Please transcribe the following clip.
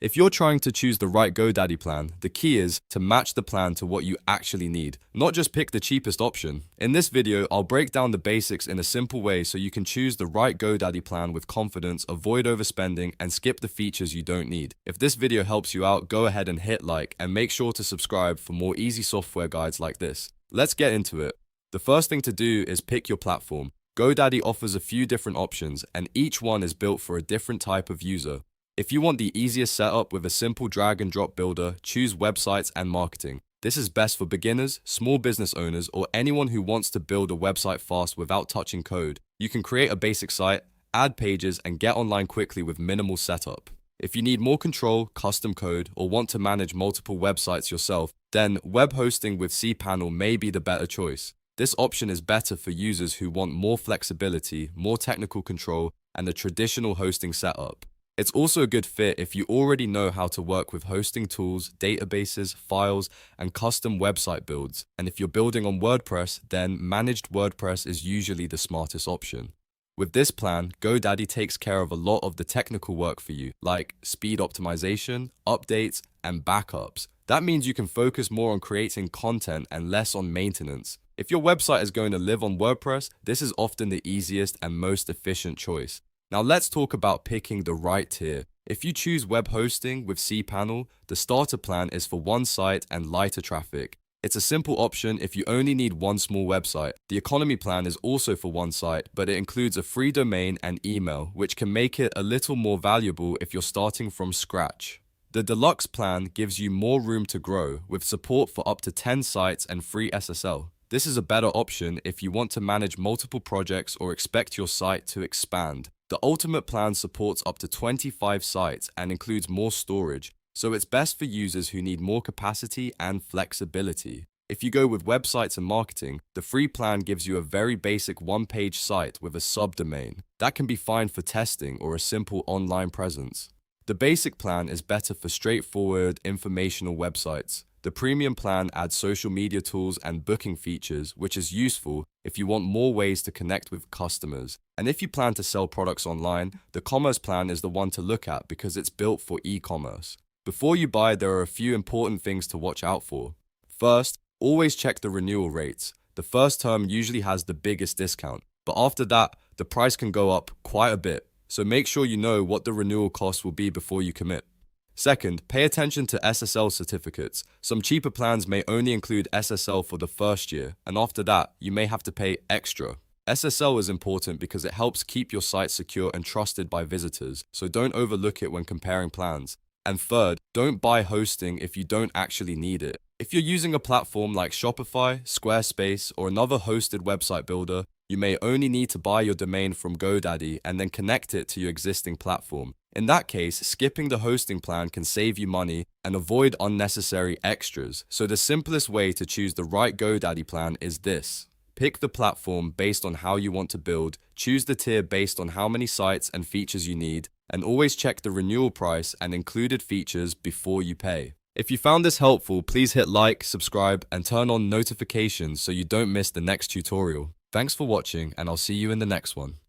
If you're trying to choose the right GoDaddy plan, the key is to match the plan to what you actually need, not just pick the cheapest option. In this video, I'll break down the basics in a simple way so you can choose the right GoDaddy plan with confidence, avoid overspending, and skip the features you don't need. If this video helps you out, go ahead and hit like and make sure to subscribe for more easy software guides like this. Let's get into it. The first thing to do is pick your platform. GoDaddy offers a few different options, and each one is built for a different type of user. If you want the easiest setup with a simple drag and drop builder, choose websites and marketing. This is best for beginners, small business owners, or anyone who wants to build a website fast without touching code. You can create a basic site, add pages, and get online quickly with minimal setup. If you need more control, custom code, or want to manage multiple websites yourself, then web hosting with cPanel may be the better choice. This option is better for users who want more flexibility, more technical control, and a traditional hosting setup. It's also a good fit if you already know how to work with hosting tools, databases, files, and custom website builds. And if you're building on WordPress, then Managed WordPress is usually the smartest option. With this plan, GoDaddy takes care of a lot of the technical work for you, like speed optimization, updates, and backups. That means you can focus more on creating content and less on maintenance. If your website is going to live on WordPress, this is often the easiest and most efficient choice. Now let's talk about picking the right tier. If you choose web hosting with cPanel, the starter plan is for one site and lighter traffic. It's a simple option if you only need one small website. The economy plan is also for one site, but it includes a free domain and email, which can make it a little more valuable if you're starting from scratch. The deluxe plan gives you more room to grow, with support for up to 10 sites and free SSL. This is a better option if you want to manage multiple projects or expect your site to expand. The Ultimate plan supports up to 25 sites and includes more storage, so it's best for users who need more capacity and flexibility. If you go with websites and marketing, the free plan gives you a very basic one-page site with a subdomain. That can be fine for testing or a simple online presence. The basic plan is better for straightforward, informational websites. The premium plan adds social media tools and booking features, which is useful if you want more ways to connect with customers. And if you plan to sell products online, the commerce plan is the one to look at because it's built for e-commerce. Before you buy, there are a few important things to watch out for. First, always check the renewal rates. The first term usually has the biggest discount, but after that, the price can go up quite a bit. So make sure you know what the renewal cost will be before you commit. Second, pay attention to SSL certificates. Some cheaper plans may only include SSL for the first year, and after that, you may have to pay extra. SSL is important because it helps keep your site secure and trusted by visitors, so don't overlook it when comparing plans. And third, don't buy hosting if you don't actually need it. If you're using a platform like Shopify, Squarespace, or another hosted website builder, you may only need to buy your domain from GoDaddy and then connect it to your existing platform. In that case, skipping the hosting plan can save you money and avoid unnecessary extras. So the simplest way to choose the right GoDaddy plan is this. Pick the platform based on how you want to build, choose the tier based on how many sites and features you need, and always check the renewal price and included features before you pay. If you found this helpful, please hit like, subscribe, and turn on notifications so you don't miss the next tutorial. Thanks for watching, and I'll see you in the next one.